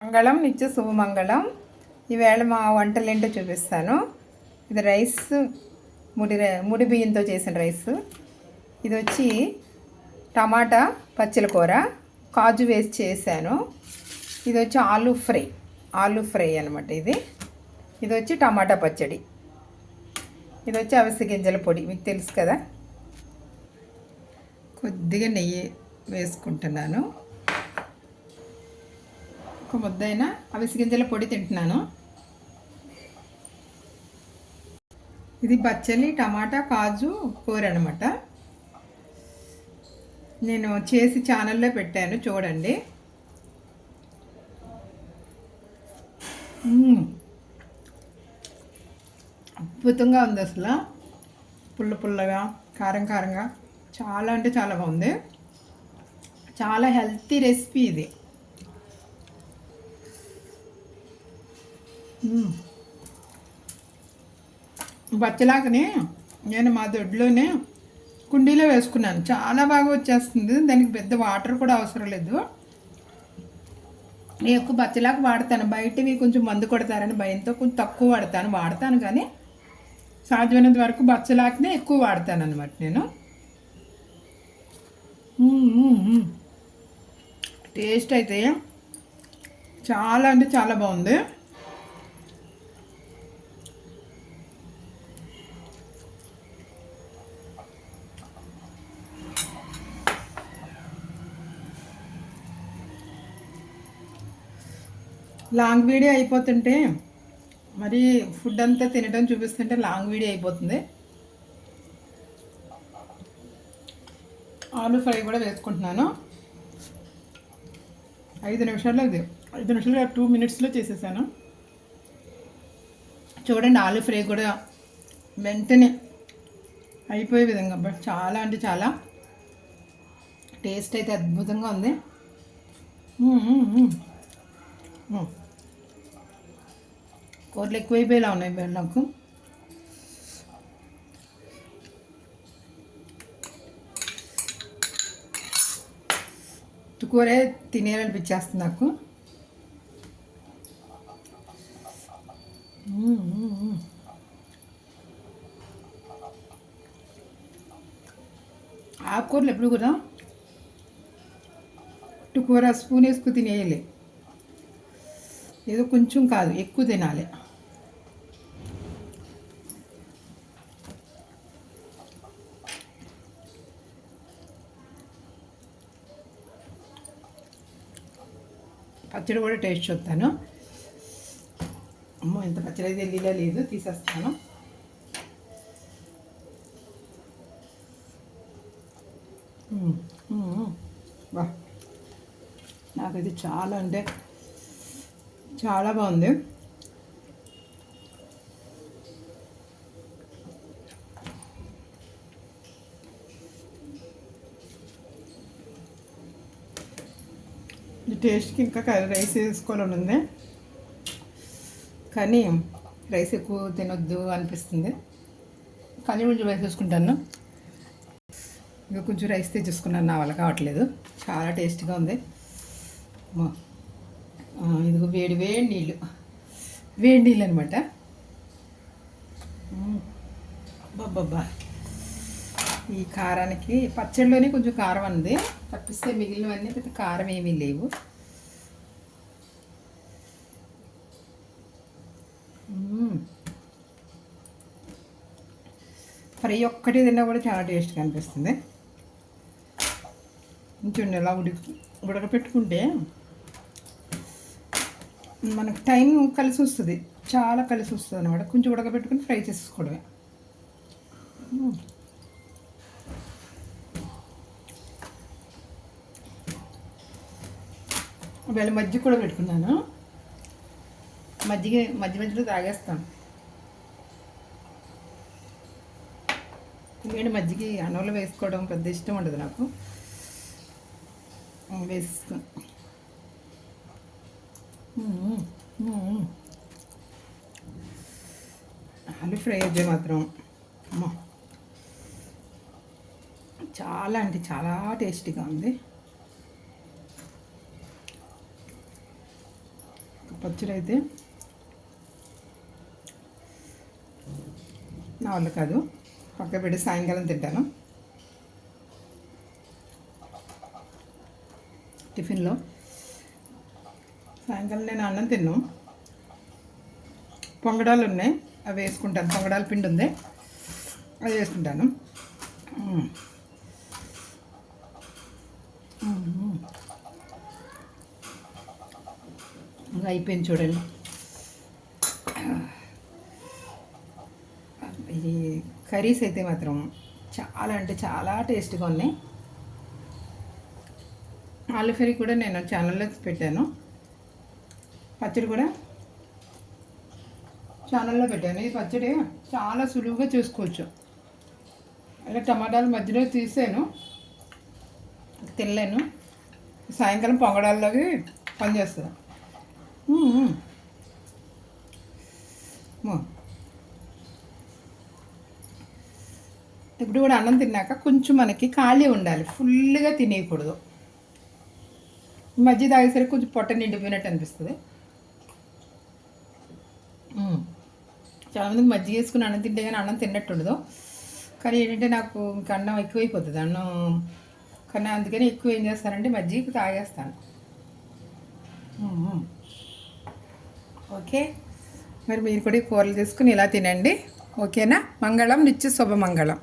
మంగళం నిత్య శుభమంగళం. ఈవేళ మా వంటలు ఏంటో చూపిస్తాను. ఇది రైస్, ముడి బియ్యంతో చేసిన రైస్. ఇది వచ్చి టమాటా పచ్చల కూర, కాజు వేసి చేశాను. ఇది వచ్చి ఆలూ ఫ్రై అనమాట. ఇది వచ్చి టమాటా పచ్చడి. ఇది వచ్చి అవిసె గింజల పొడి, మీకు తెలుసు కదా. కొద్దిగా నెయ్యి వేసుకుంటున్నాను. ఒక ముద్దైన అవిసె గింజల పొడి తింటున్నాను. ఇది బచ్చలి టమాటా కాజు కూర అనమాట. నేను చేసి ఛానల్లో పెట్టాను, చూడండి. అద్భుతంగా ఉంది అసలు. పుల్లగా కారం కారంగా చాలా అంటే చాలా బాగుంది. చాలా హెల్తీ రెసిపీ ఇది. బచ్చలాకని నేను మా దొడ్లోనే కుండీలో వేసుకున్నాను. చాలా బాగా వచ్చేస్తుంది. దానికి పెద్ద వాటర్ కూడా అవసరం లేదు. నేను ఎక్కువ బచ్చలాకు వాడతాను. బయటవి కొంచెం మందు కొడతారని భయంతో కొంచెం తక్కువ వాడతాను కానీ సాధ్యమైనంత వరకు బచ్చలాకునే ఎక్కువ వాడతాను అనమాట నేను. టేస్ట్ అయితే చాలా అంటే చాలా బాగుంది. లాంగ్ వీడియో అయిపోతుంటే మరి ఫుడ్ అంతా తినడం చూపిస్తుంటే లాంగ్ వీడియో అయిపోతుంది. ఆలూ ఫ్రై కూడా వేసుకుంటున్నాను. 5 నిమిషాల్లో 2 మినిట్స్లో చేసేసాను. చూడండి, ఆలూ ఫ్రై కూడా వెంటనే అయిపోయే విధంగా. బట్ చాలా అంటే చాలా టేస్ట్ అయితే అద్భుతంగా ఉంది. కూరలు ఎక్కువైపోయేలా ఉన్నాయి నాకు. కూరే తినేయాలనిపించేస్తుంది నాకు. ఆకుకూరలు ఎప్పుడు కూడా కూర స్పూన్ వేసుకు తినేయాలి. ఏదో కొంచెం కాదు, ఎక్కువ తినాలి. పచ్చడి కూడా టేస్ట్ చూస్తాను. అమ్మో, ఇంత పచ్చడి అయితే వెళ్ళిలా లేదు, తీసేస్తాను. వా, నాకైతే చాలా అంటే చాలా బాగుంది. ఈ టేస్ట్కి ఇంకా రైస్ వేసుకోవాలని ఉంది, కానీ రైస్ ఎక్కువ తినొద్దు అనిపిస్తుంది. కానీ కొంచెం రైస్ వేసుకుంటాను. ఇంకా కొంచెం రైస్ తెచ్చేసుకున్నాను, నా వల్ల కావట్లేదు. చాలా టేస్ట్గా ఉంది. ఇదిగో వేడి నీళ్ళు అనమాట. బాబ్బా, ఈ కారానికి పచ్చడిలోనే కొంచెం కారం ఉంది, తప్పిస్తే మిగిలినవన్నీ పెద్ద కారం ఏమీ లేవు. ఫ్రై ఒక్కటి తిన్నా కూడా చాలా టేస్ట్గా అనిపిస్తుంది. కొంచెం ఎలా ఉడకపెట్టుకుంటే మనకు టైం కలిసి వస్తుంది, చాలా కలిసి వస్తుంది అనమాట. కొంచెం ఉడకబెట్టుకుని ఫ్రై చేసుకోవడమే. వేళ మజ్జిగ కూడా పెట్టుకున్నాను. మధ్యలో తాగేస్తాను. ఎందుకంటే మజ్జిగ అన్నంలో వేసుకోవడం పెద్ద ఇష్టం ఉండదు నాకు. వేసేస్తాను. ఆలూ ఫ్రై అయితే మాత్రం అమ్మా చాలా అంటే చాలా టేస్టీగా ఉంది. పచ్చడి అయితే నా వల్ల కాదు, పక్క పెట్టి సాయంకాలం తింటాను. టిఫిన్లో సాయంకాలం నేను అన్నం తిన్నాను. పొంగడాలు ఉన్నాయి, అవి వేసుకుంటాను. పొంగడాల పిండి ఉంది, అది వేసుకుంటాను. ఇంకా అయిపోయింది చూడండి. ఈ కర్రీస్ అయితే మాత్రం చాలా అంటే చాలా టేస్ట్గా ఉన్నాయి. ఆలు ఫ్రై కూడా నేను ఛానల్లో పెట్టాను, పచ్చడి కూడా ఛానల్లో పెట్టాను. ఈ పచ్చడి చాలా సులువుగా చేసుకోవచ్చు. అలా టమాటాలు మధ్యలో తీసాను, తినలేను. సాయంకాలం పొంగడాల్లోకి పనిచేస్తుంది. ఇప్పుడు కూడా అన్నం తిన్నాక కొంచెం మనకి ఖాళీ ఉండాలి, ఫుల్గా తినేయకూడదు. మజ్జిగ తాగేసరికి కొంచెం పొట్ట నిండిపోయినట్టు అనిపిస్తుంది. చాలామందికి మజ్జిగ వేసుకుని అన్నం తింటే కానీ అన్నం తిన్నట్టు ఉండదు. కానీ ఏంటంటే నాకు ఇంకా అన్నం ఎక్కువైపోతుంది, అన్నం కన్నా. అందుకని ఎక్కువ ఏం చేస్తానంటే మజ్జిగ తాగేస్తాను. ఓకే, మరి మీరు కూడా కూరలు తీసుకుని ఇలా తినండి. ఓకేనా? మంగళం, నిత్య శుభమంగళం.